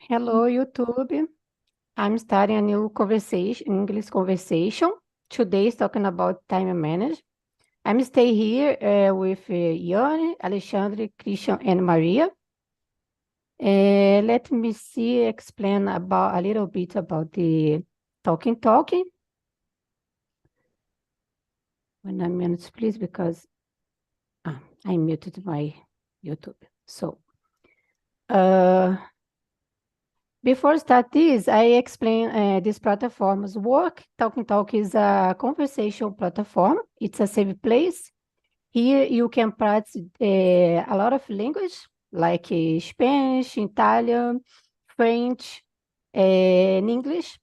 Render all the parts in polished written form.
Hello, YouTube. I'm starting a new conversation, English conversation. Today is talking about time management. I'm stay here with Iane, Alexandre, Christian, and Maria. Let me see, explain about a little bit about the talking. 1 minute, please, because I muted my YouTube. So, uh, before start this, I explain this platform's work. Talk is a conversation platform. It's a safe place. Here you can practice a lot of language like Spanish, Italian, French, and English.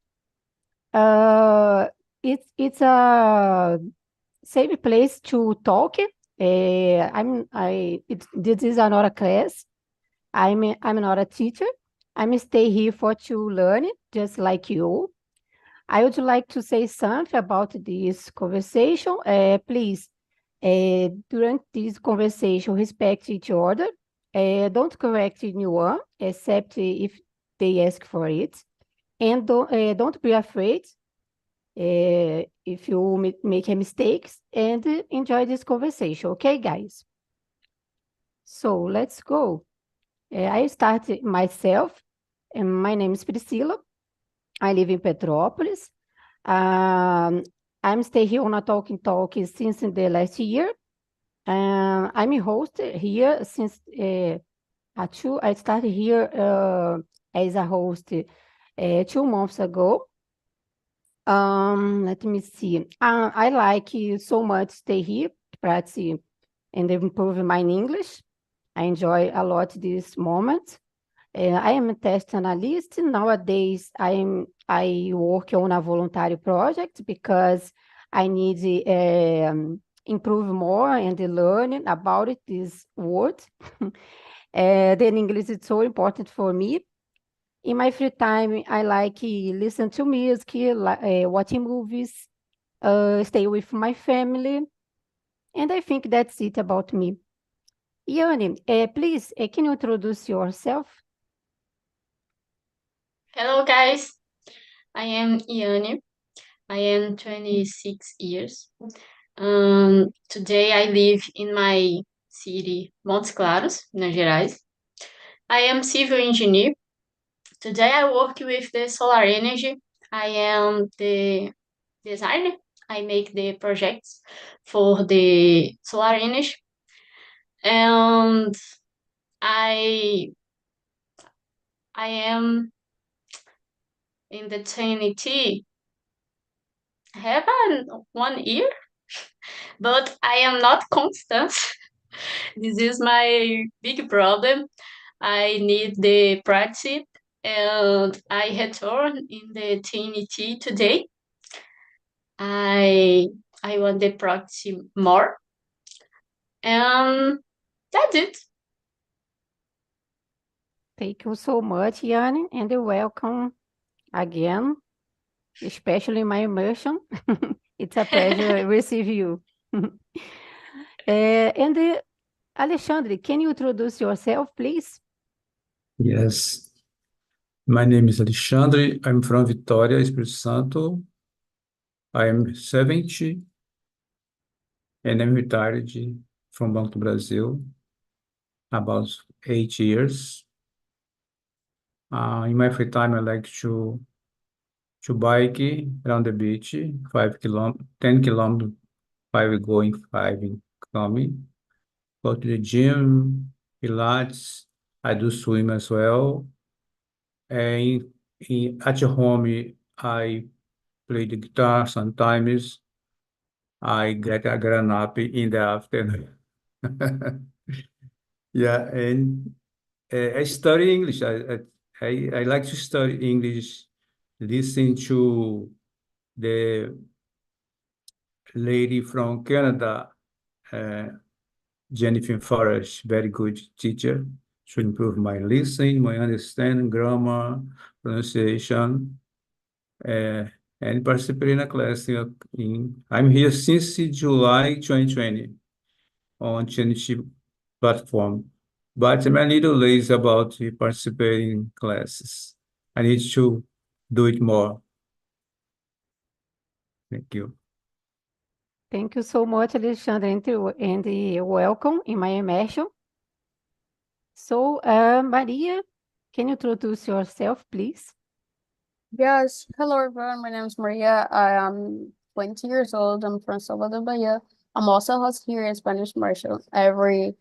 Uh, it's a safe place to talk. This is another class. I'm not a teacher. I'm stay here for to learn, just like you. I would like to say something about this conversation. Please, during this conversation, respect each other. Don't correct anyone, except if they ask for it. And don't be afraid if you make a mistakes and enjoy this conversation. Okay, guys? So let's go. I started myself, and my name is Priscila. I live in Petrópolis. I'm stay here on a talk since the last year. I'm a host here since I started here as a host 2 months ago. Let me see. I like so much stay here, practice and improve my English. I enjoy a lot this moment. I am a test analyst. Nowadays, I work on a voluntary project because I need improve more and learn about this word. Then English is so important for me. In my free time, I like listen to music, watching movies, stay with my family, and I think that's it about me. Iane, please, can you introduce yourself? Hello, guys. I am Iane. I am 26 years. Today I live in my city, Montes Claros, Minas Gerais. I am civil engineer. Today I work with the solar energy. I am the designer. I make the projects for the solar energy. And I I am in the TNT. I have 1 year, but I am not constant. This is my big problem. I need the practice, and I return in the TNT today. I I want the practice more, and that's it. Thank you so much, Iane, and welcome again, especially my immersion. It's a pleasure to receive you. And Alexandre, can you introduce yourself, please? Yes, my name is Alexandre. I'm from Vitória, Espírito Santo. I am 70 and I'm retired from Banco do Brasil about 8 years. In my free time, I like to bike around the beach, 10 kilometers, five going, five coming. Go to the gym, Pilates. I do swim as well. And at home, I play the guitar sometimes. I get a nap in the afternoon. Yeah, and I study English. I like to study English, listen to the lady from Canada, uh, Jennifer Forrest, very good teacher, to improve my listening, my understanding, grammar, pronunciation. Uh, and participate in a class I'm here since July 2020 on Championship platform. but I'm a little lazy about participating in classes. I need to do it more. Thank you. Thank you so much, Alexandre, and welcome in my immersion. So, Maria, can you introduce yourself, please? Yes, hello everyone. My name is Maria. I am 20 years old. I'm from Salvador, Bahia. I'm also host here in Spanish Immersion every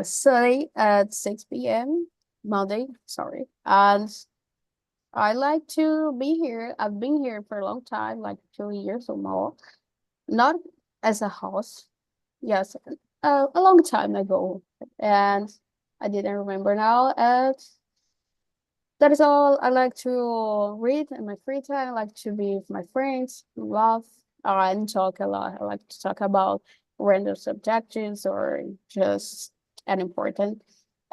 Sunday at 6 p.m. Monday, sorry. And I like to be here. I've been here for a long time, like 2 years or more. Not as a host, yes, a long time ago. And I didn't remember now. And that is all. I like to read in my free time. I like to be with my friends, laugh, and talk a lot. I like to talk about random subjects or just unimportant.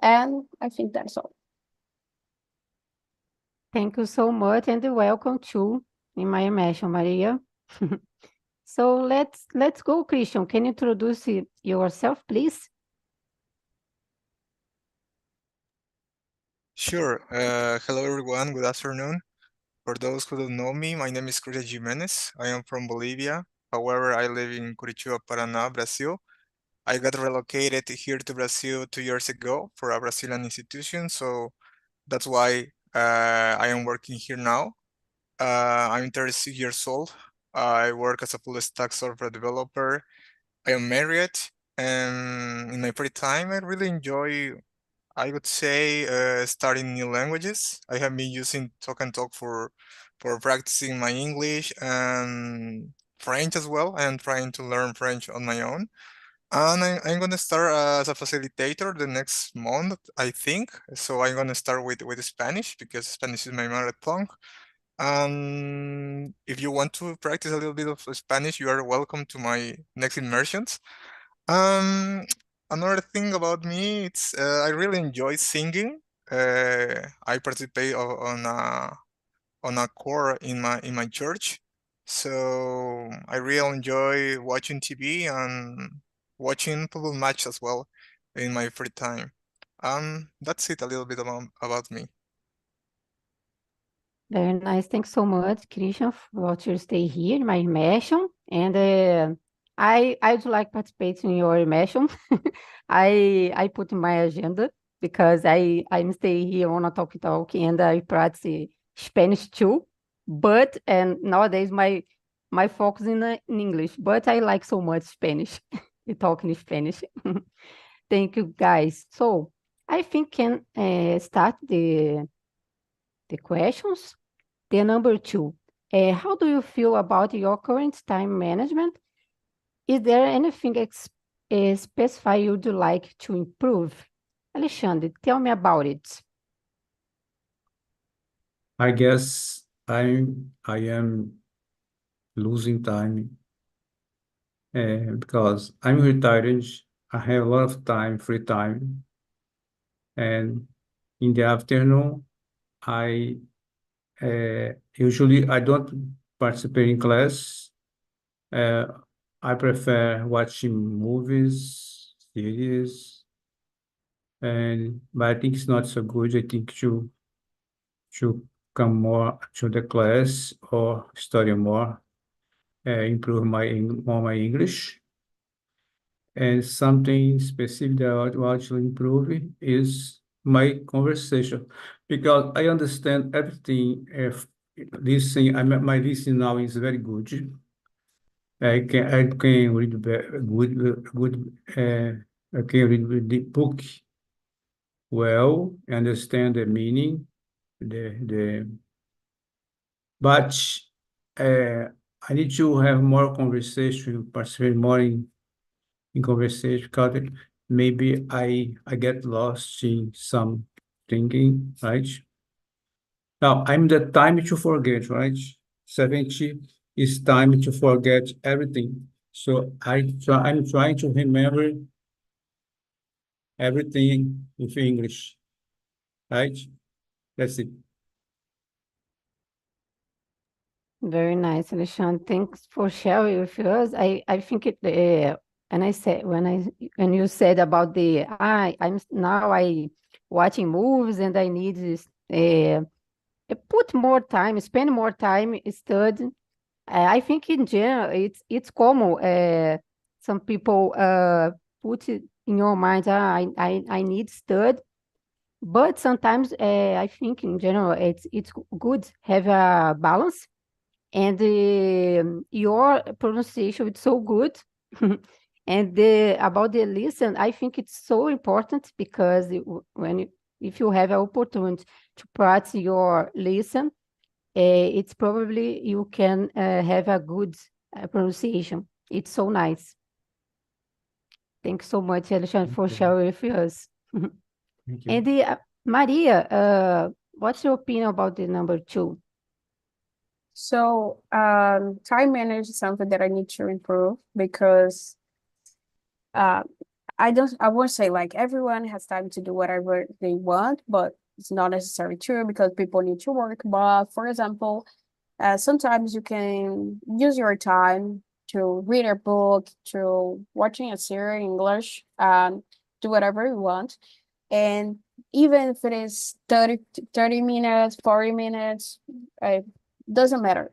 And I think that's all. Thank you so much, and welcome too in my immersion, Maria. So let's go, Christian. Can you introduce yourself, please? Sure. Hello, everyone. Good afternoon. For those who don't know me, my name is Christian Jimenez. I am from Bolivia. However, I live in Curitiba, Paraná, Brazil. I got relocated here to Brazil 2 years ago for a Brazilian institution, so that's why I am working here now. I'm 36 years old. I work as a full stack software developer. I am married, and in my free time, I really enjoy, I would say, studying new languages. I have been using Talk and Talk for practicing my English and French as well. I am trying to learn French on my own. And I'm gonna start as a facilitator the next month, I think. So I'm gonna start with Spanish because Spanish is my mother tongue. And if you want to practice a little bit of Spanish, you are welcome to my next immersions. Um, Another thing about me, it's I really enjoy singing. I participate on a choir in my church, so I really enjoy watching TV and watching football match as well in my free time. That's it a little bit about me. Very nice. Thanks so much, Christian, for your stay here in my immersion. And I'd like participating in your immersion. I put in my agenda because I'm stay here on a talk and I practice Spanish too. But and nowadays my focus in English, but I like so much Spanish, talking Spanish. Thank you, guys. So I think can start the questions. The number two, how do you feel about your current time management? Is there anything specify you'd like to improve? Alexandre, tell me about it. I guess I am losing time because I'm retired. I have a lot of time, free time, and in the afternoon, I usually I don't participate in class. Uh, I prefer watching movies, series, but I think it's not so good. I think to come more to the class or study more, improve my English. And something specific that I want to improve is my conversation, because I understand everything. If listening, my listening now is very good. I can read good. I can read the book well, understand the meaning, the but I need to have more conversation, participate more in conversation, because maybe I get lost in some thinking, right? Now I'm the time to forget, right? 70 is time to forget everything. So I'm trying to remember everything with English, right? That's it. Very nice, Alexandre. Thanks for sharing with us. I think And I said when you said about the I'm now I watching movies and I need this put more time, spend more time studying. I think in general it's common. Some people put it in your mind, I need study, but sometimes I think in general it's good have a balance, and your pronunciation is so good. And about the listen, I think it's so important because if you have an opportunity to practice your listen, it's probably you can have a good pronunciation. It's so nice. Thanks so much, Alexandre, for sharing with us. Thank you. And Maria, what's your opinion about the number 2? So, time management is something that I need to improve because I won't say like everyone has time to do whatever they want, but it's not necessarily true because people need to work. But for example, sometimes you can use your time to read a book, to watching a series in English, do whatever you want. And even if it is 30 minutes, 40 minutes, it doesn't matter.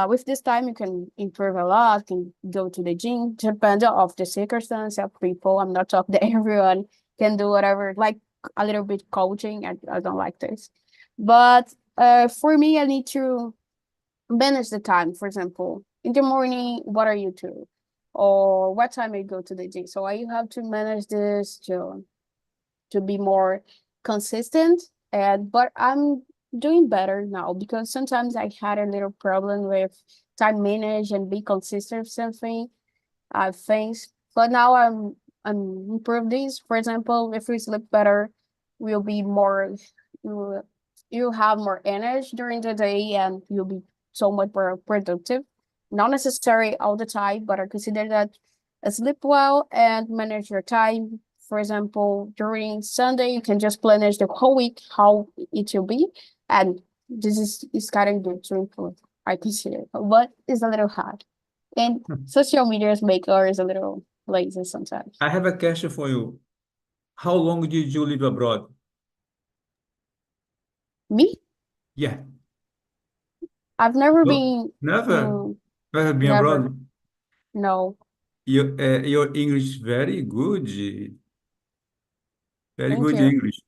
With this time, you can improve a lot, can go to the gym, depending of the circumstance of people. I'm not talking that everyone can do whatever, like a little bit coaching. I don't like this. But for me, I need to manage the time. For example, in the morning, what are you to? Or what time you go to the gym? So I have to manage this to be more consistent. But I'm doing better now because sometimes I had a little problem with time manage and be consistent with something things. But now I'm improve this. For example, if we sleep better, we'll be more you have more energy during the day and you'll be so much more productive. Not necessary all the time, but I consider that sleep well and manage your time. For example, during Sunday, you can just manage the whole week how it will be, and this is kind of good to improve. I consider, but it's a little hard. And social medias make us a little lazy sometimes. I have a question for you. How long did you live abroad? Me? Yeah. I've never No, been, never. Never been never, abroad. no. Your English very good. Very Thank good you. English.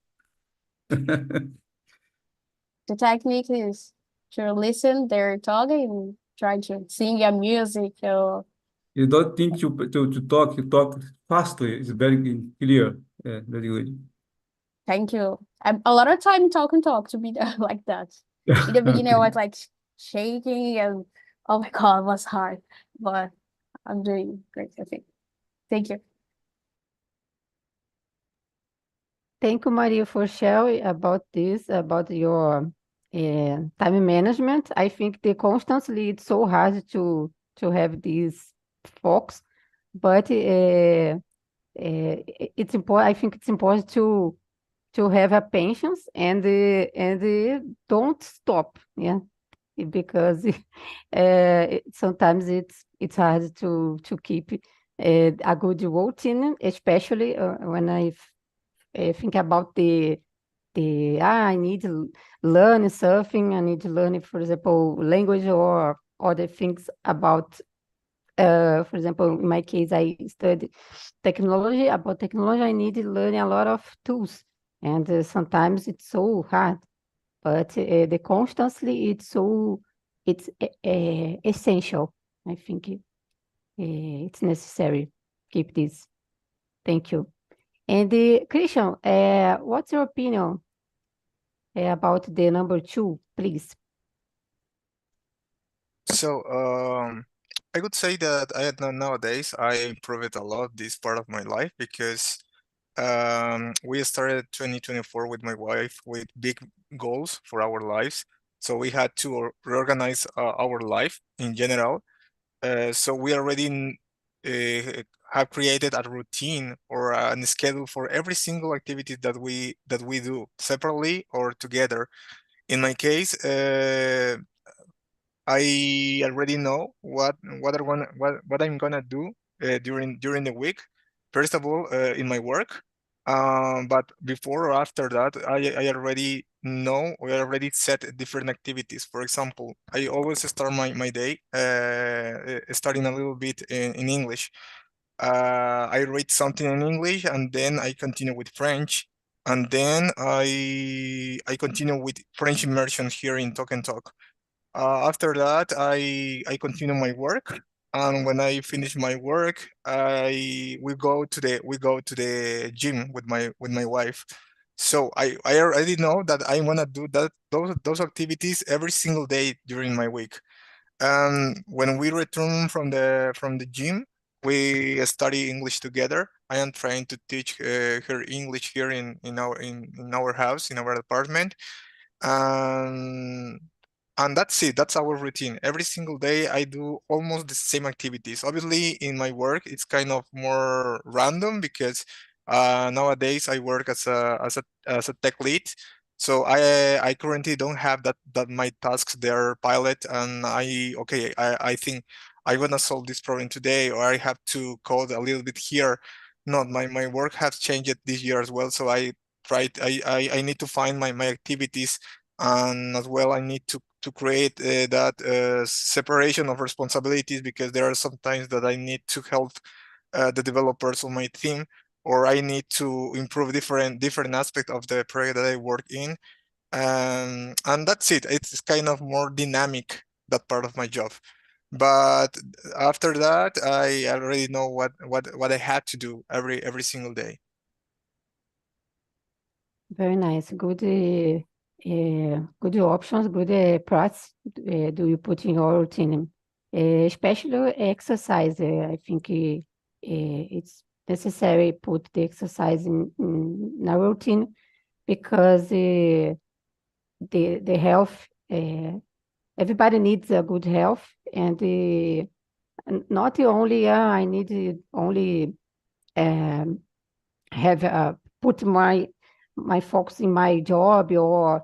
The technique is to listen, they're talking, try to sing a music or You don't think to talk, you talk fastly. It's very clear. Yeah, very good. thank you. A lot of time talk to be like that. In the beginning, I Okay. was like shaking and oh my God, it was hard. But I'm doing great, I think. Thank you. Thank you, Maria, for sharing about this, about your time management. I think the constantly it's so hard to have this focus, but it's important. I think it's important to have a patience and don't stop. Yeah, because sometimes it's hard to keep a good routine, especially when I think about I need to learn something. I need to learn, for example, language or other things about. For example, in my case, I study technology. About technology, I need to learn a lot of tools, and sometimes it's so hard. But the constantly, it's essential. I think it's necessary. Keep this. Thank you. And Christian, what's your opinion about the number 2, please? So, I could say that nowadays I improved a lot this part of my life because we started 2024 with my wife with big goals for our lives. So we had to reorganize our life in general. So we already have created a routine or a schedule for every single activity that we do separately or together. In my case, I already know what I'm gonna do during the week. First of all, in my work, but before or after that, I already know, or I already set different activities. For example, I always start my day starting a little bit in English. I read something in English, and then I continue with French, and then I continue with French immersion here in Talk and Talk. After that, I continue my work, and when I finish my work, we go to the gym with my wife. So I already know that I wanna do those activities every single day during my week. When we return from the gym, we study English together. I am trying to teach her English here in our house, in our apartment. Um, and that's it. That's our routine. Every single day, I do almost the same activities. Obviously, in my work, it's kind of more random because nowadays I work as a tech lead. So I currently don't have that my tasks there pilot, and I think I wanna solve this problem today, or I have to code a little bit here. Not my work has changed this year as well, so I need to find my activities, and as well I need to create that separation of responsibilities, because there are some times that I need to help the developers on my team, or I need to improve different aspects of the project that I work in. And that's it. It's kind of more dynamic, that part of my job. But after that, I already know what I had to do every single day. Very nice. Good options, good practice do you put in your routine? Especially exercise. I think it's necessary put the exercise in our routine, because the health, everybody needs a good health, and not only I need to only have put my focus in my job or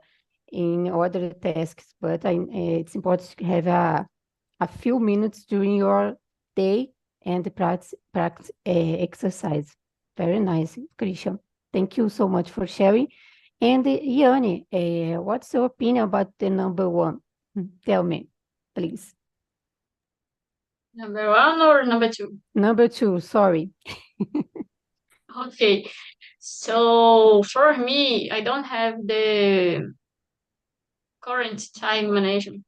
in other tasks, but it's important to have a few minutes during your day and practice exercise. Very nice, Christian. Thank you so much for sharing. And Yanni, what's your opinion about the number one? Tell me, please. Number one or number two? Number two, sorry. Okay. So for me, I don't have the current time management,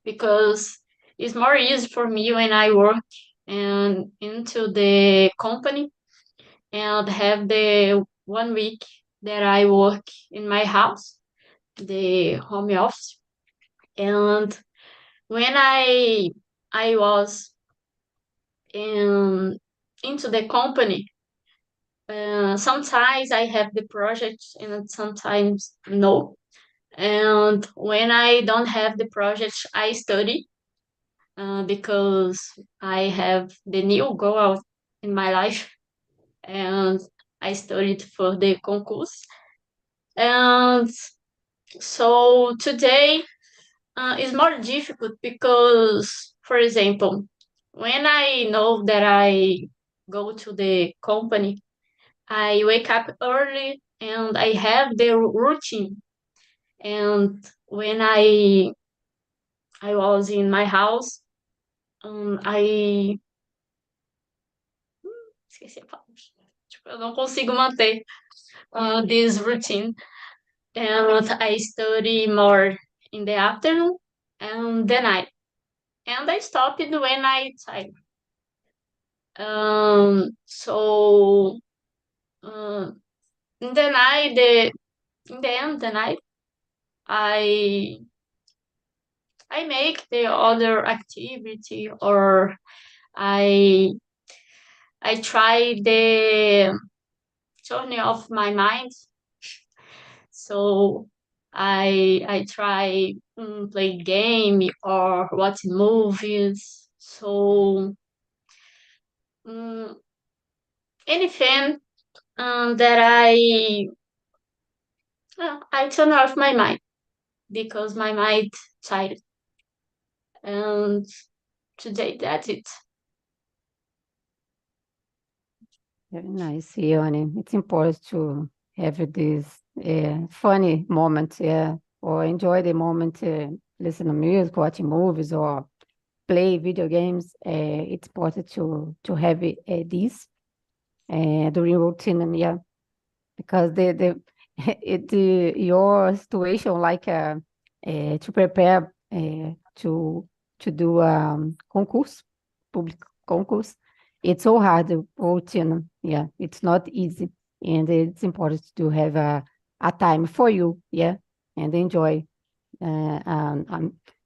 because it's more easy for me when I work and into the company and have the 1 week that I work in my house, the home office. And when I was into the company, sometimes I have the project and sometimes no. And when I don't have the project, I study, because I have the new goal in my life, and I studied for the concourse. And so today is more difficult because, for example, when I know that I go to the company, I wake up early and I have the routine. And when I was in my house, I esqueci a palavra. Tipo, eu não consigo manter this routine. And I study more in the afternoon and the night. And I stopped when I tired. So in the night, in the end, the night, I make the other activity, or I try the turning off my mind. So I try play game or watch movies. So anything that I turn off my mind, because my mind tired. And today that's it. Very nice, Ione. It's important to have this funny moment, or enjoy the moment, listen to music, watching movies, or play video games. It's important to have this during routine, because your situation, like to prepare to do concurso, public concurso, it's so hard routine. It's not easy, and it's important to have a time for you, and enjoy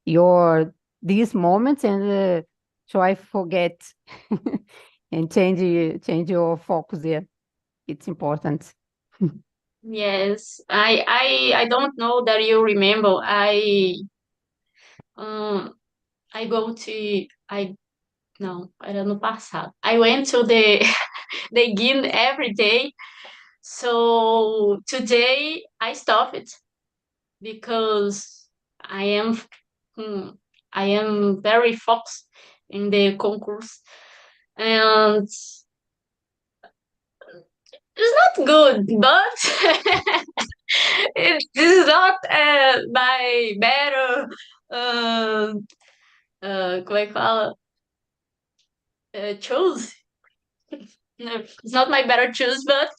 your these moments, and try forget and change your focus there. It's important. Yes, I don't know that you remember. Um I go to I não, era no passado. I went to the the gym every day. So today I stopped it because I am hmm, I am very focused in the concourse, and it's not good, but it is not my better. Como é que fala? Choose. No, it's not my better choose, but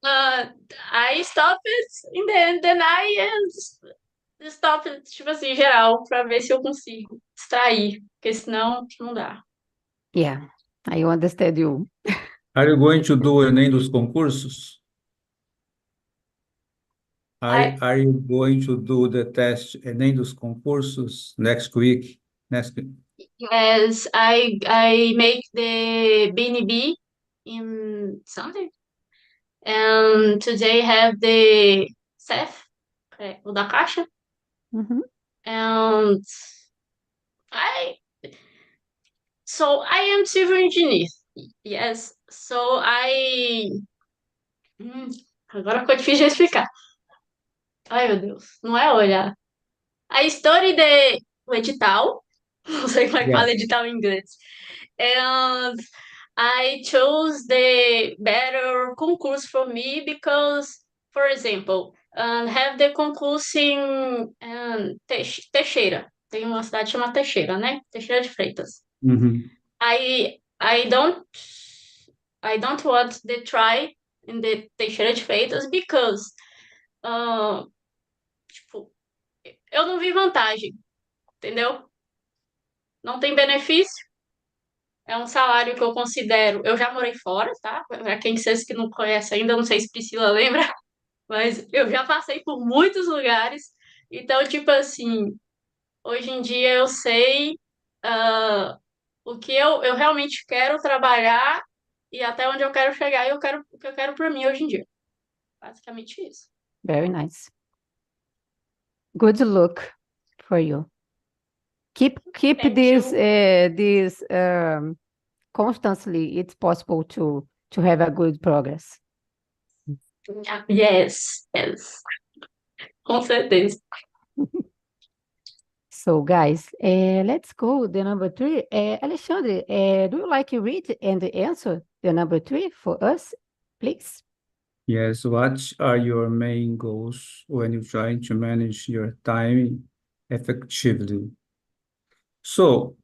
I stop it and then I stop it, tipo assim, geral, pra ver se eu consigo distrair, porque senão não dá. Yeah, I understand you. Are you going to do Enem dos concursos? Are you going to do the test Enem dos concursos next week? Yes, I make the BNB in Sunday, and today have the CEF, o da Caixa, Mhm. and I I am civil engineer. Yes, agora ficou difícil de explicar. Ai, meu Deus, não é olhar. A história do edital, não sei como é que fala Yes. edital em inglês. And I chose the better concurso for me because, for example, have the concurso em Teixeira. Tem uma cidade chamada Teixeira, né? Teixeira de Freitas. Mhm. I don't want the try in the Teixeira de Freitas because tipo, eu não vi vantagem, entendeu? Não tem benefício. É um salário que eu considero. Eu já morei fora, tá? Para quem vocês que não conhece ainda, não sei se Priscila lembra, mas eu já passei por muitos lugares. Então, tipo assim, hoje em dia eu sei o que eu realmente quero trabalhar e até onde eu quero chegar e o que eu quero para mim hoje em dia. Basicamente isso. Very nice. Good luck for you. Keep Thank this you. this constantly. It's possible to have a good progress. Yes. Com certeza. So, guys, let's go the number 3. Alexandre, do you like to read and answer the number 3 for us, please? Yes, what are your main goals when you're trying to manage your time effectively? So,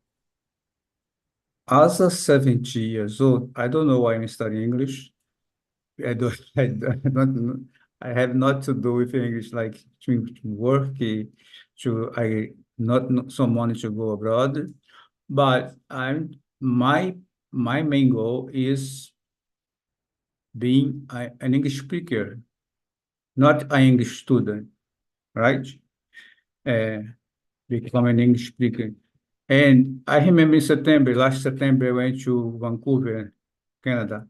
as a 70 years old, I don't know why I'm studying English. I don't, I have not to do with English, like to work, I not some money to go abroad, but my main goal is being an English speaker, not an English student, right? Become an English speaker. And I remember last September, I went to Vancouver, Canada,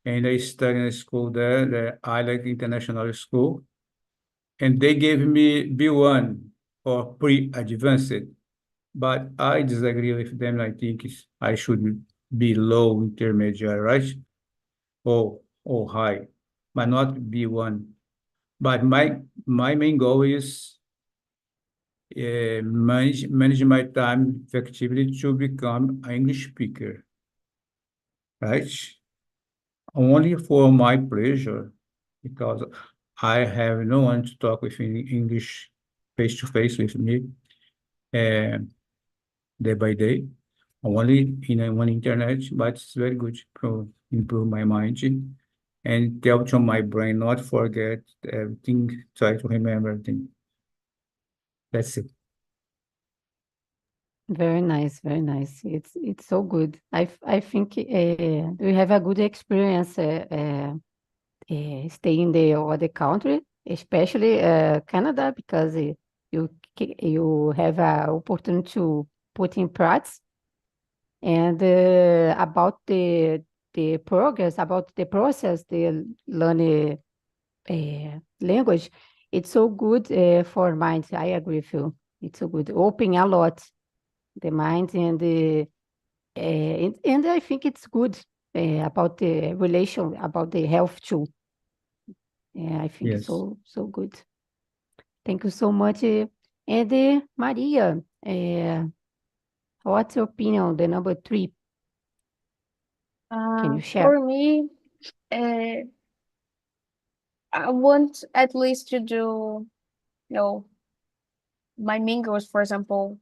and I studied in a school there, the ILEC International School, and they gave me B1 or pre-advanced, but I disagree with them. I think I should be low intermediate, right? Or high, but not B1. But my main goal is manage my time effectively to become an English speaker, right? only for my pleasure, because I have no one to talk with in English face to face with me, day by day. Only on internet, but it's very good to improve my mind and tell to my brain not forget everything, try to remember everything. That's it. Very nice, very nice. It's so good. I think we have a good experience staying in the other country, especially Canada, because you have an opportunity to put in practice. And about the progress, about the process, the learning language, it's so good for mind. I agree with you. It's so good, open a lot the mind, and I think it's good about the relation, about the health too. I think Yes. so good. Thank you so much. And Maria, what's your opinion on the number 3? Can you share? For me, I want at least to do, my main goals, for example,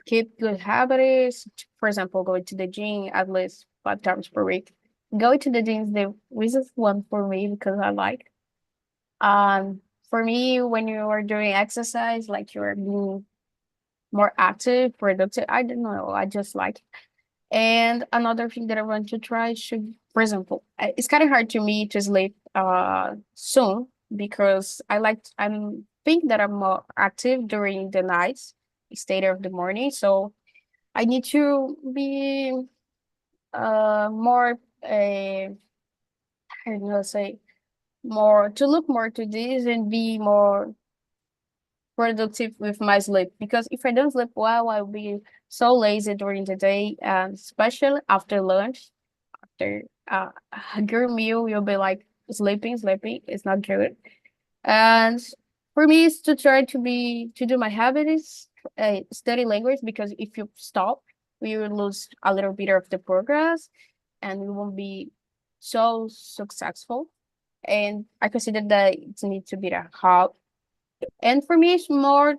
keep good habits. For example, going to the gym at least 5 times per week. Going to the gym is the easiest one for me because I like. For me, when you are doing exercise, like you're being more active, productive, I don't know, I just like it. And another thing that I want to try should, for example, it's kind of hard to me to sleep soon because I'm think that I'm more active during the nights instead of the morning. So I need to be more how do I say, more to look more to this and be more productive with my sleep, because if I don't sleep well, I'll be so lazy during the day, and especially after lunch, after a good meal, you'll be like sleeping. It's not good. And for me, it's to try to do my habits, study language, because if you stop, we will lose a little bit of the progress, and we won't be so successful. And I consider that it needs to be a hobby. And for me, it's more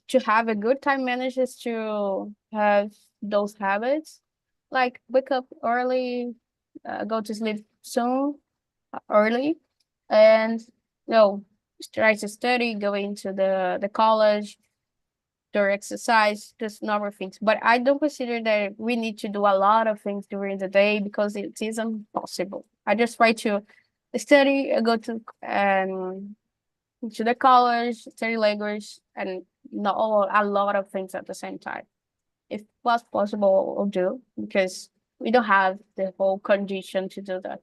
to have a good time management, to have those habits, like wake up early, go to sleep soon, early, and try to study, go into the college, do exercise, just normal things. But I don't consider that we need to do a lot of things during the day because it isn't possible. I just try to study, go to the college, study language, and not a lot of things at the same time. If was possible, I'll do, because we don't have the whole condition to do that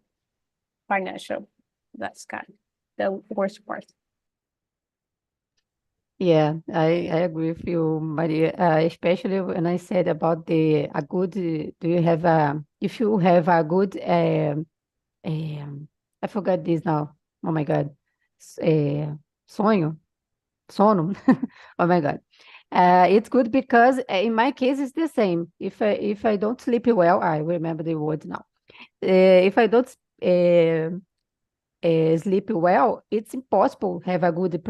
financial. That's kind of the worst part. Yeah, I agree with you, Maria. Especially when I said about a good. Do you have if you have a good I forgot this now. Oh my God. Sonho, sono. Oh my God. It's good because in my case it's the same. If I don't sleep well, I remember the word now. If I don't sleep well, it's impossible have a good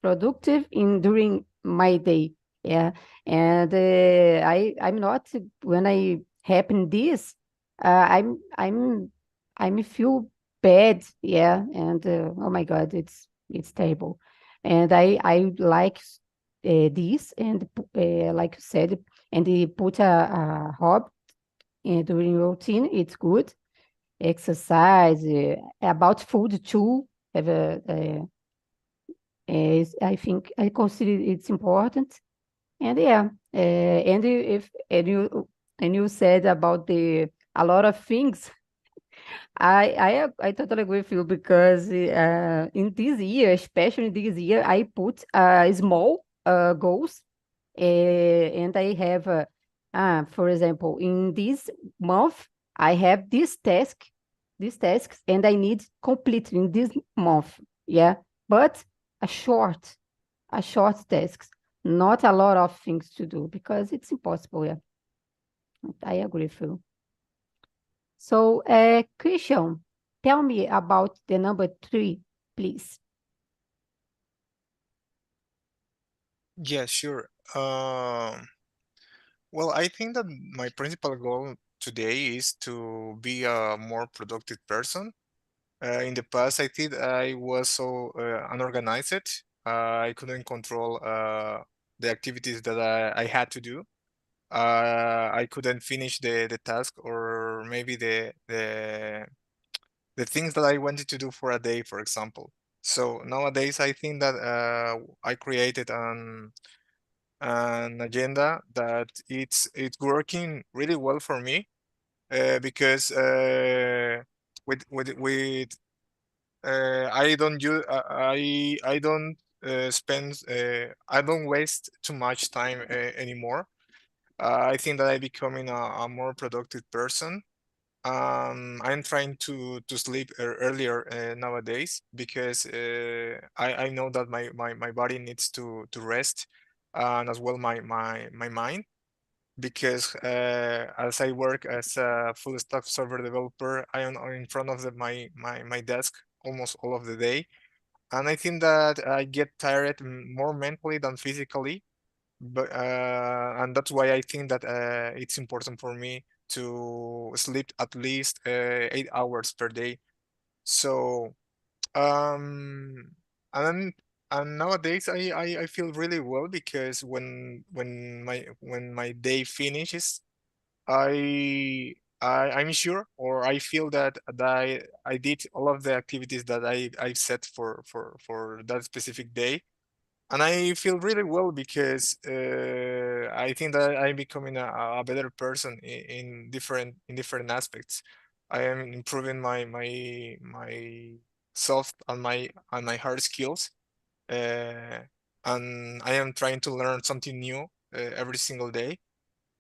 productive in during my day. Yeah, and I'm not, when I happen this, I'm feel bad. Yeah, and oh my God, it's terrible. And I like this, and like you said, and they put a hobby during routine. It's good. Exercise, about food too. Have I think I consider it's important. And yeah, and if and you said about a lot of things. I totally agree with you, because in this year, especially this year, I put small goals, and I have, for example, in this month, I have these tasks, and I need complete in this month. Yeah, but a short, a short tasks, not a lot of things to do, because it's impossible. Yeah, I agree with you. So, Christian, tell me about the number 3, please. Yeah, sure. Well, I think that my principal goal today is to be a more productive person. In the past, I think I was so unorganized. I couldn't control the activities that I had to do. I couldn't finish the task or maybe the things that I wanted to do for a day, for example. So nowadays, I think that I created an agenda that it's working really well for me because with I don't use I don't spend I don't waste too much time anymore. I think that I'm becoming a more productive person. I'm trying to sleep earlier nowadays because I know that my body needs to rest and as well my mind because as I work as a full stack software developer, I am in front of my desk almost all of the day. And I think that I get tired more mentally than physically, but and that's why I think that it's important for me to sleep at least 8 hours per day. So um, and and nowadays I feel really well because when my day finishes, I'm sure or I feel that I did all of the activities that I set for that specific day. And I feel really well because I think that I'm becoming a better person in different aspects. I am improving my soft and my hard skills, uh, and I am trying to learn something new every single day.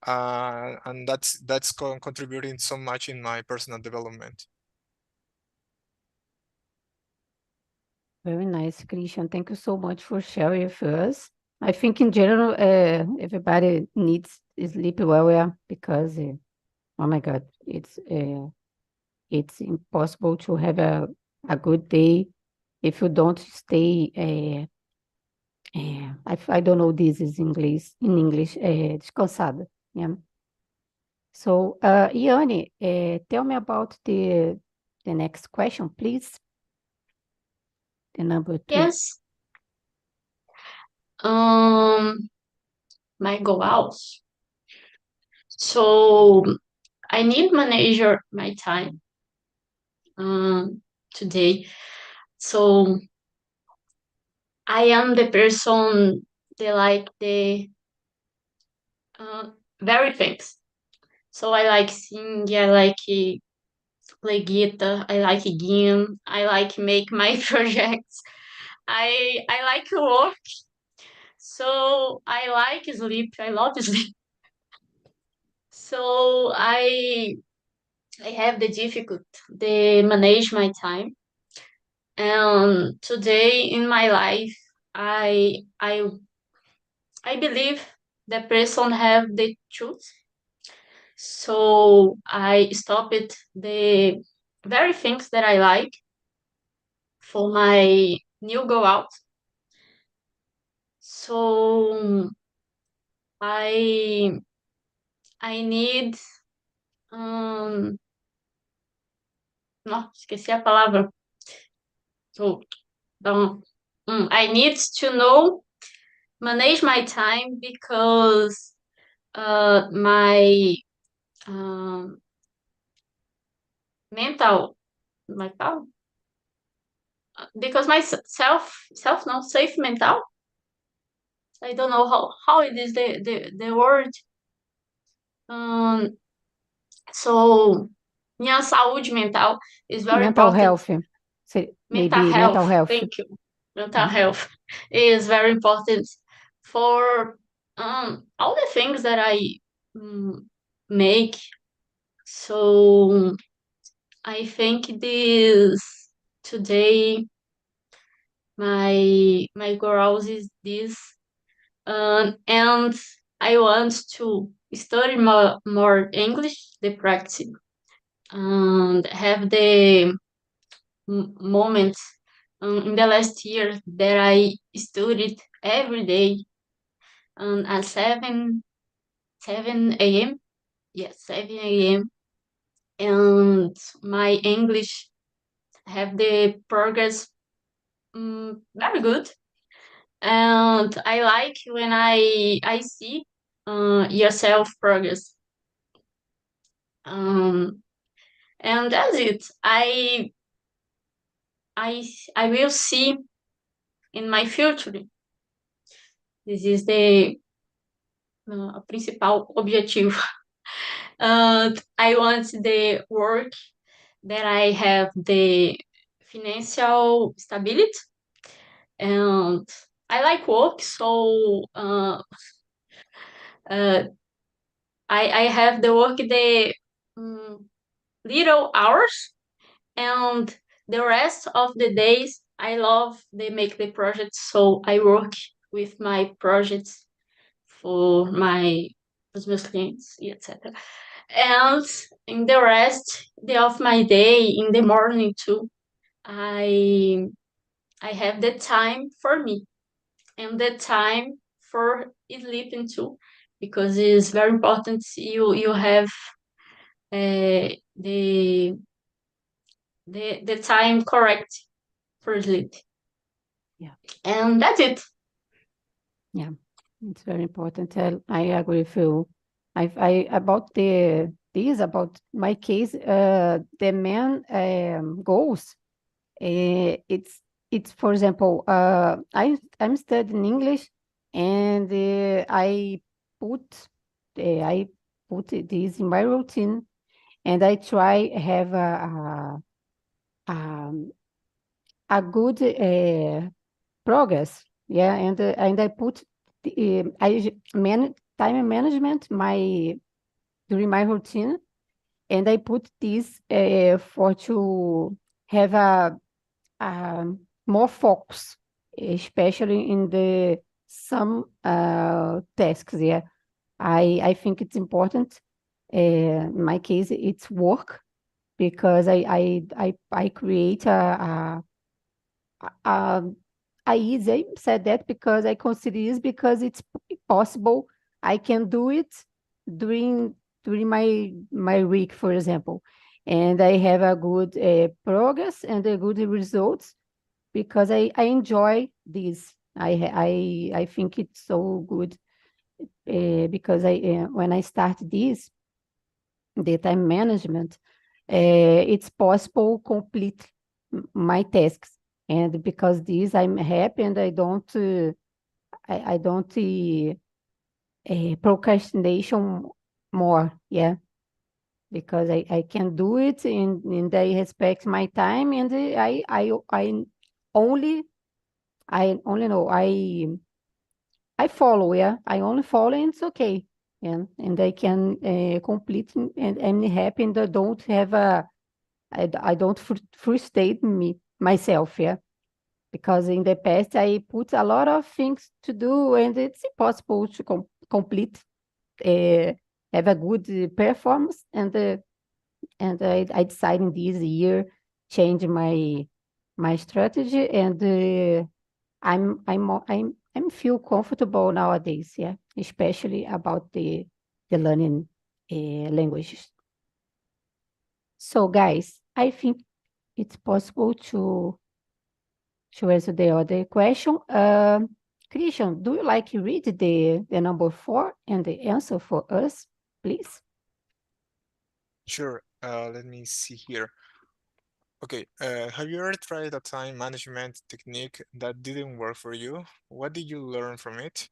And that's contributing so much in my personal development. Very nice, Christian. Thank you so much for sharing with us. I think in general, everybody needs sleep well, yeah, because, oh my God, it's impossible to have a good day if you don't stay, I don't know this is English, in English, descansada, yeah. So, Iane, tell me about the next question, please. The number 3. Yes. My goals. So I need manager my time today. So I am the person that like the very things. So I like sing, I like play guitar, I like game, I like make my projects. I like work. So I like sleep. I love sleep. So I have the difficult to manage my time. And today in my life, I I I believe the person have the truth. So I stopped the very things that I like for my new go out. So I I need não, esqueci a palavra. Oh, então, I need to know manage my time because my um, mental because my self no safe mental. I don't know how it is the word. Um, so minha saúde mental is very Mental important. health, Mental maybe health. mental health. Thank you. Mental health is very important for all the things that I make. So I think this today my goals is this, and I want to study more English, the practice and have the moments in the last year that I studied every day at 7 a.m. Yes, 7 a.m. And my English have the progress very good. And I like when I see yourself progress. And that's it. I will see in my future. This is the principal objetivo. And I want the work that I have the financial stability, and I like work, so I have the work the little hours, and the rest of the days I love the make the projects, so I work with my projects for my os meus clientes, etc. And in the rest of my day, in the morning too, I I have the time for me and the time for sleeping too, because it's very important you have the time correct for sleep. Yeah. And that's it. Yeah, it's very important. I agree with you. I about about my case, the main goals. It's for example, I'm studying English, and put I put this in my routine, and I try have a good progress. Yeah, and I put time management during my routine, and I put this for to have more focus, especially in the some tasks. Yeah, I think it's important. In my case, it's work, because I create I easy said that because I consider this because it's possible I can do it during my week, for example, and I have a good progress and a good results because I enjoy this. I think it's so good because when I start this the time management, it's possible complete my tasks, and because this I'm happy, and I don't procrastination more. Yeah, because I can do it, and I respect my time, and only I only know I follow. Yeah, I only follow, and it's okay. And I can complete, and I'm happy, and I don't have I don't frustrate myself. Yeah, because in the past I put a lot of things to do, and it's impossible to complete, uh, have a good performance, and I decided this year change my strategy, and I'm feel comfortable nowadays. Yeah, especially about the learning languages. So guys, I think it's possible to answer the other question. Christian, do you like to read the number 4 and the answer for us, please? Sure. Let me see here. Okay, have you ever tried a time management technique that didn't work for you? What did you learn from it?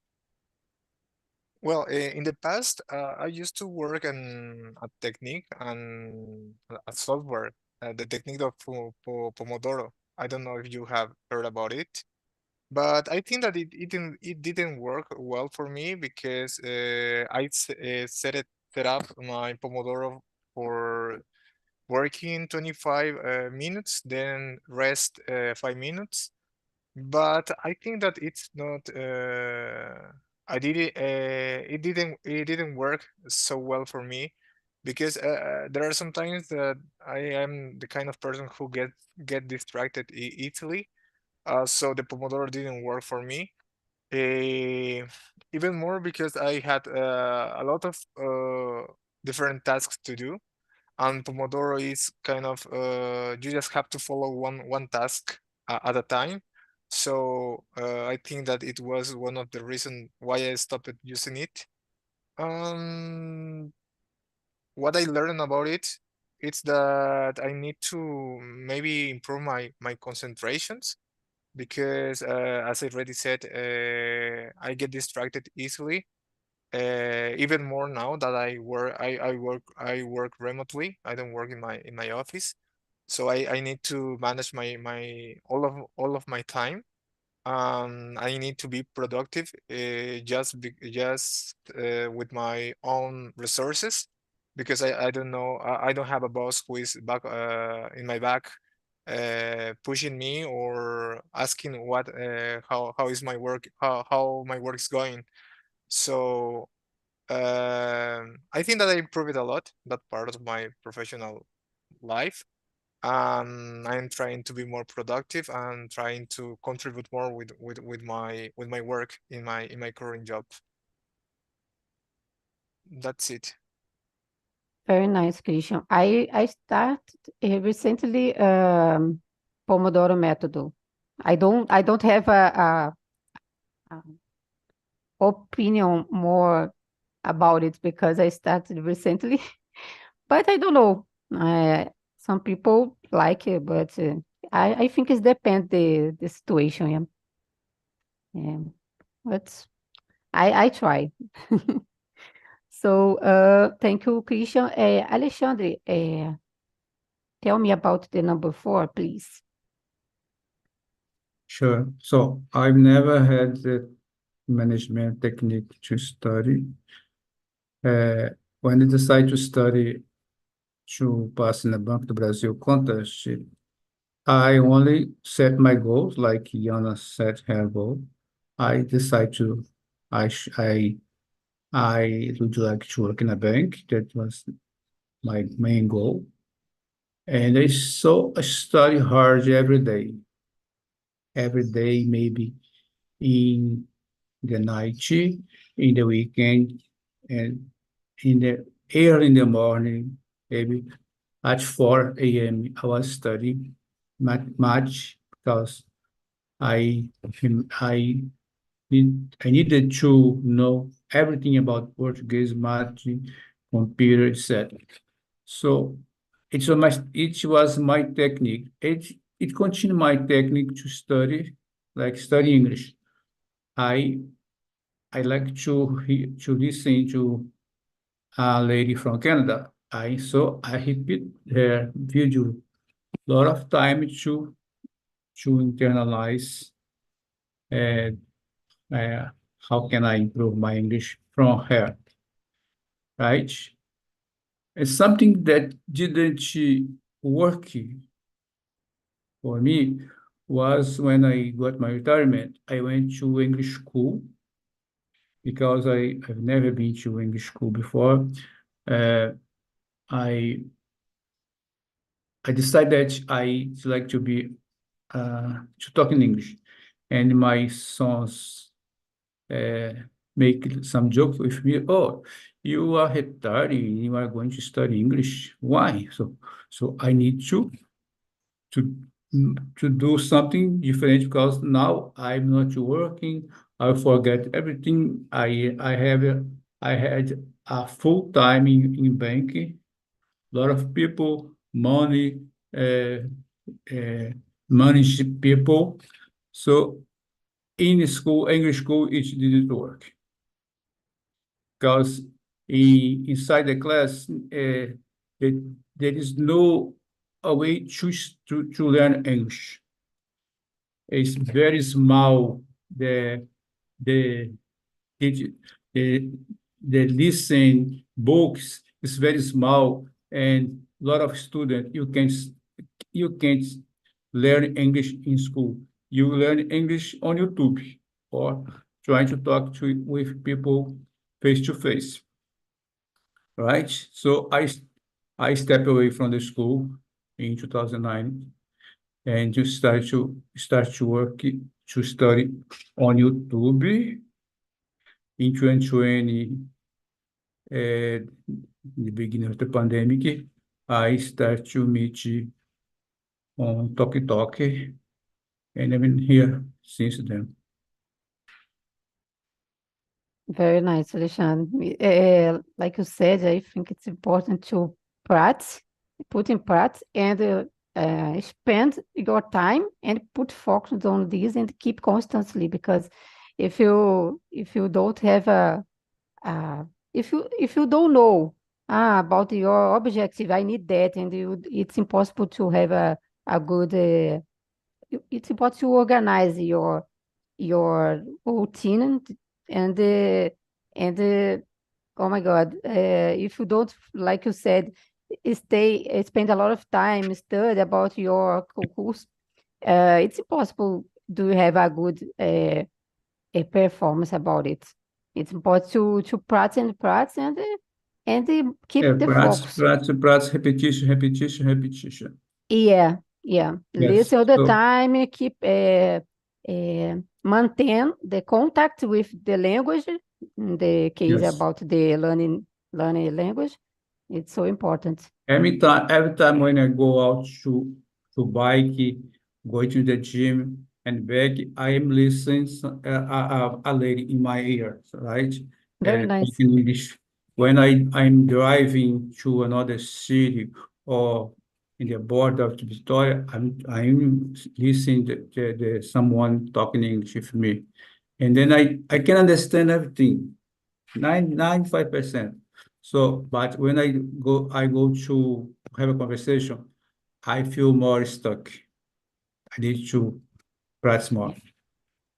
Well, in the past, I used to work on a technique and a software, the technique of Pomodoro. I don't know if you have heard about it, but I think that it didn't work well for me because set up my Pomodoro for working 25 minutes, then rest 5 minutes. But I think that it's not. I did it. It didn't. It didn't work so well for me because there are some times that I am the kind of person who get distracted easily. So the Pomodoro didn't work for me. Even more because I had a lot of different tasks to do, and Pomodoro is kind of you just have to follow one task at a time. So I think that it was one of the reasons why I stopped using it. Um, what I learned about it, it's that I need to maybe improve my concentrations because as I already said, I get distracted easily. Even more now that I work remotely. I don't work in my office, so I need to manage my all of my time. I need to be productive just with my own resources because I don't know I don't have a boss who is back in my back pushing me or asking what how is my work how my work is going. So I think that I improved a lot that part of my professional life. I'm trying to be more productive and trying to contribute more with my work in my current job. That's it. Very nice, Christian. I started recently Pomodoro method. I don't have a opinion more about it because I started recently, but I don't know. Some people like it, but I think it depends the situation. Yeah, yeah. But I try. So thank you, Christian. Alexandre, tell me about the number 4, please. Sure. So I've never had the management technique to study. When I decided to study to pass in the Banco do Brasil contest, I only set my goals like Yana set her goal. I decide to, I would like to work in a bank. That was my main goal. And I study hard every day, maybe in the night, in the weekend, and in the early in the morning, maybe at 4 a.m. I was studying much because I I I needed to know everything about Portuguese, math, computer, etc. So it was my technique. It continued my technique to study, like study English. I I like to listen to a lady from Canada. I repeat her video a lot of time to internalize uh, uh, how can I improve my English from her, right? It's something that didn't work for me was when I got my retirement. I went to English school because I've never been to English school before. Uh, I I decided that I like to talk in English, and my sons uh, make some jokes with me. Oh, you are retired. You are going to study English. Why? So I need to to do something different because now I'm not working. I forget everything. I had a full time in banking. A lot of people, money, uh, uh, managed people. So in school, English school, it didn't work because inside the class, there is no a way to learn English. It's very small. The the the, the listen books is very small, and a lot of students you can't learn English in school. You learn English on YouTube or trying to talk with people face to face. right? So I stepped away from the school in 2009 and to start to work to study on YouTube in 2020, the beginning of the pandemic. I start to meet on Tok Tok, and I've been here since then. Very nice, Alexandre. Like you said, I think it's important to practice, put in practice, and spend your time and put focus on this and keep constantly. Because if you don't have if you don't know about your objective, I need that, and it's impossible to have a good. It's important to organize your routine and oh my God, if you don't, like you said, spend a lot of time study about your course, it's impossible to have a good a performance about it. It's important to practice and practice and keep the focus. Practice, repetition. Yeah. Yes. Listen all the So, time, keep maintain the contact with the language, in the case yes. about the learning language. It's so important. Every time when I go out to bike, go to the gym and back, I am listening a lady in my ear, right? Very nice. Speaking English. When I'm driving to another city or in the border of Victoria, I'm listening the someone talking English with me, and then I can understand everything, 95%. So, but when I go to have a conversation, I feel more stuck. I need to practice more.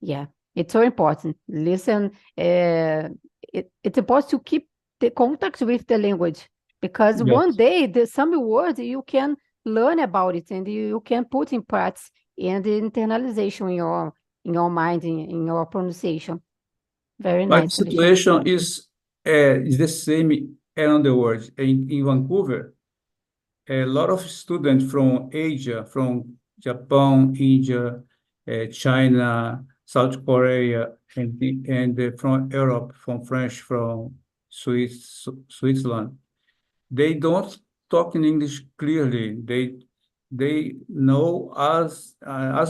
Yeah, it's so important. Listen, it's important to keep the contact with the language because one Yes. day there's some words you can learn about it and you can put in practice and the internalization in your mind, in your pronunciation. Very But the nice, Alexandre. situation is the same around the world. In Vancouver, a lot of students from Asia, from Japan, India, China, South Korea, and from Europe, from France, from Switzerland, they don't talk in English clearly. They know as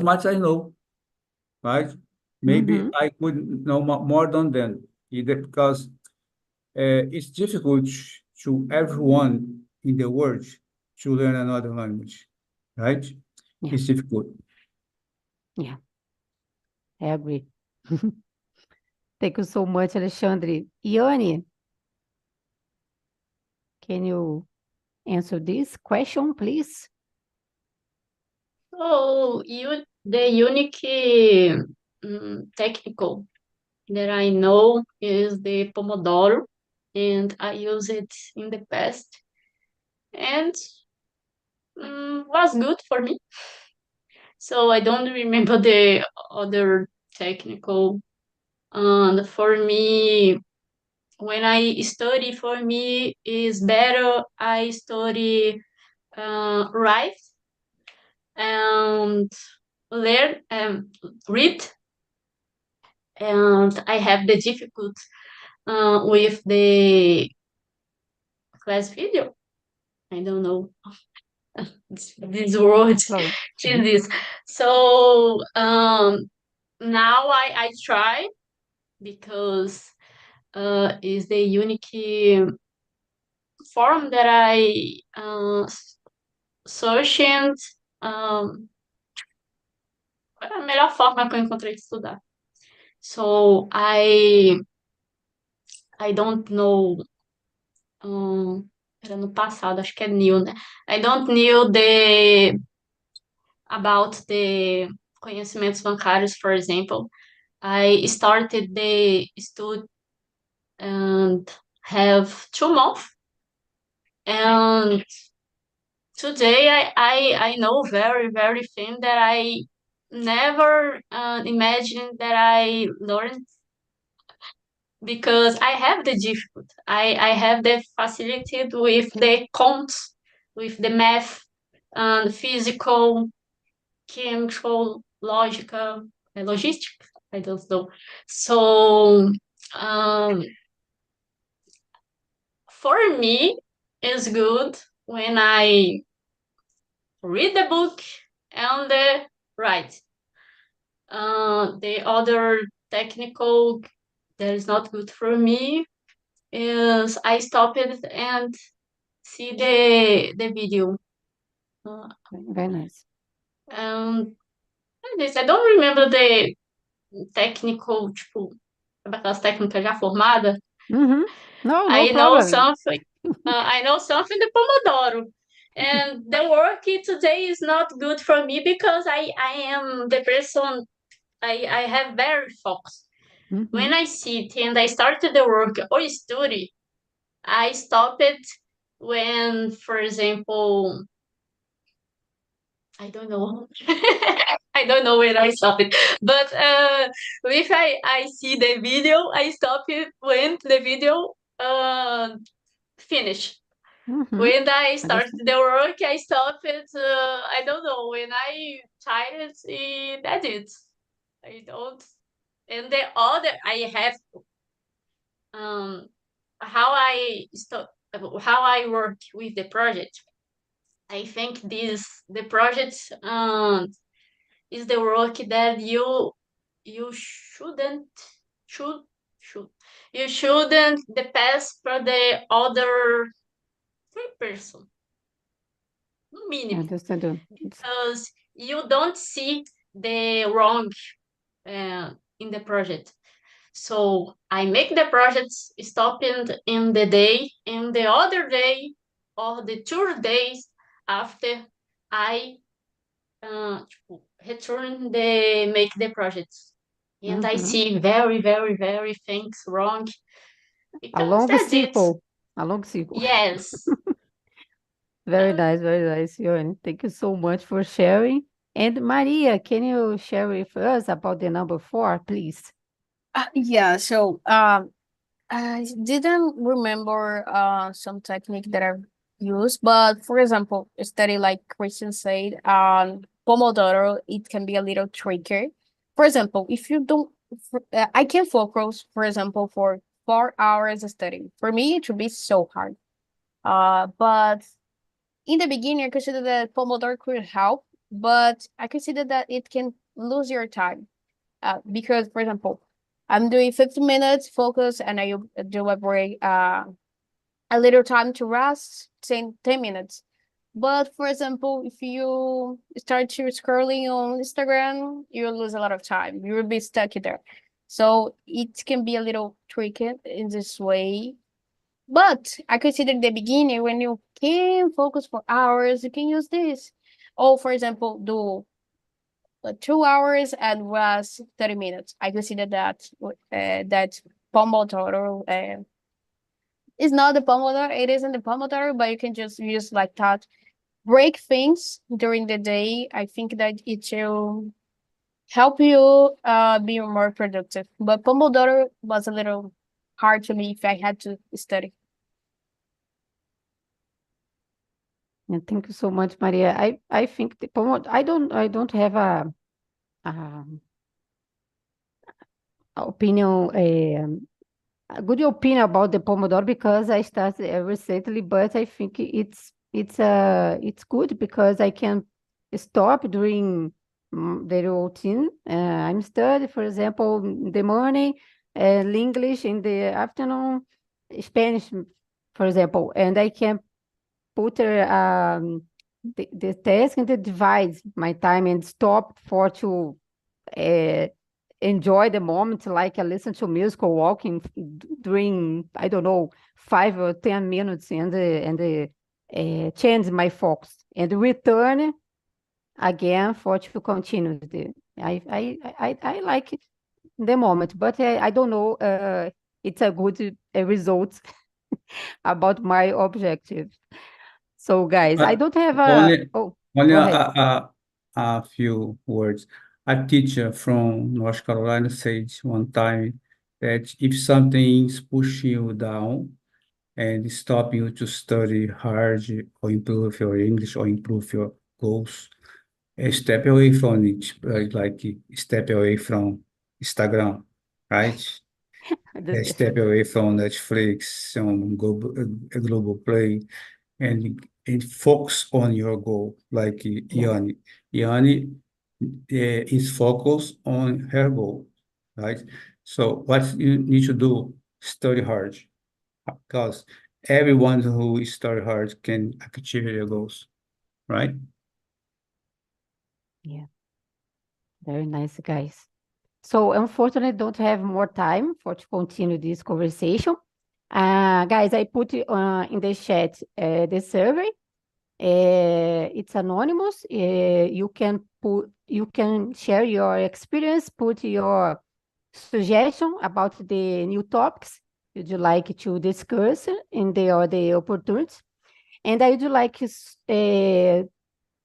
much as I know, right? Maybe Mhm. I could know more than them, either because it's difficult to everyone in the world to learn another language, right? Yeah. It's difficult. Yeah, I agree. Thank you so much, Alexandre. Ione, can you answer this question, please? So the unique technical that I know is the Pomodoro, and I use it in the past, and was good for me. So I don't remember the other technical. And for me, when I study, for me is better. I study write and learn read, and I have the difficult with the class video. I don't know these words. Chloe. Is this so? Now I try because is the unique form that I searching. Um, Foi a melhor forma que eu encontrei de estudar. So I don't know. Era no passado, acho que é new, né? I don't knew about the conhecimentos bancários, for example. I started the study and have 2 months, and today I know very thing that I never imagined that I learned because I have the difficulty. I have the facility with the counts, with the math, and physical, chemical, logical, logistic. I don't know. So for me, it's good when I read the book and write. The other technical that is not good for me is I stop it and see the video. Very nice. And I don't remember the technical, tipo, aquelas técnicas já formadas. No, no I know problem. something. I know something the Pomodoro. And the work today is not good for me because I am the person, I have very focus. When I sit and I started the work or study, I stop it when, for example, I don't know. I don't know when I stop it. But if I see the video, I stop it when the video finish. When I start the work, I stop it. I don't know. When I tired, that's it. I don't. And the other, I have how I work with the project. I think the project is the work that you shouldn't you shouldn't pass for the other person minimum. Understand. Because you don't see the wrong in the project. So I make the project stop in the day, and the other day or the 2 days after I return make the project. And I see very, very, very things wrong. A long That's circle. it. A long circle. Yes. Very nice, Ione. Thank you so much for sharing. And Maria, can you share with us about the number 4, please? Yeah, so I didn't remember some technique that I've used, but for example, a study like Christian said, Pomodoro, it can be a little tricky. For example, if you don't, I can focus, for example, for 4 hours studying. For me, it would be so hard. But in the beginning, I consider that Pomodoro could help, but I consider that it can lose your time. Because, for example, I'm doing 15 minutes focus and I do a break, a little time to rest, 10 minutes. But for example, if you start to scrolling on Instagram, you'll lose a lot of time. You will be stuck there. So it can be a little tricky in this way. But I consider the beginning when you can focus for hours, you can use this. Or for example, do 2 hours and rest 30 minutes. I consider that that Pomodoro is not the Pomodoro. It isn't the Pomodoro, but you can just use like that. Break things during the day. I think that it will help you be more productive. But Pomodoro was a little hard to me if I had to study. And thank you so much, Maria. I think the Pomodoro, I don't have a opinion, a good opinion about the Pomodoro because I started recently, but I think it's good because I can stop during the routine. I'm studying, for example, in the morning, English in the afternoon, Spanish, for example, and I can put the task and divide my time and stop to enjoy the moment, like I listen to music or walking during, I don't know, 5 or 10 minutes and change my focus and return again to continue. I like the moment, but I don't know it's a good result about my objective. So guys, I don't have only go ahead. A few words. A teacher from North Carolina said one time, that if something's pushing you down and stop you to study hard or improve your English or improve your goals, step away from it, like step away from Instagram, right? Step away from Netflix, Global Play, and focus on your goal. Like Yanni, Yanni is focused on her goal, right? So what you need to do, study hard, because everyone who study hard can achieve their goals, right? Yeah, very nice, guys. So unfortunately, I don't have more time to continue this conversation. Guys, I put in the chat the survey. It's anonymous. You can share your experience, put your suggestion about the new topics you'd like to discuss in the other opportunities. And I would like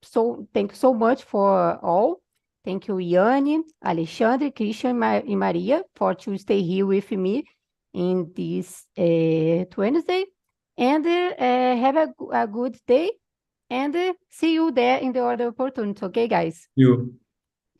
so thank you so much for all. Thank you, Yanni, Alexandre, Christian, and Maria for to stay here with me in this Wednesday. And have a good day. And see you there in the other opportunity. Okay, guys? You.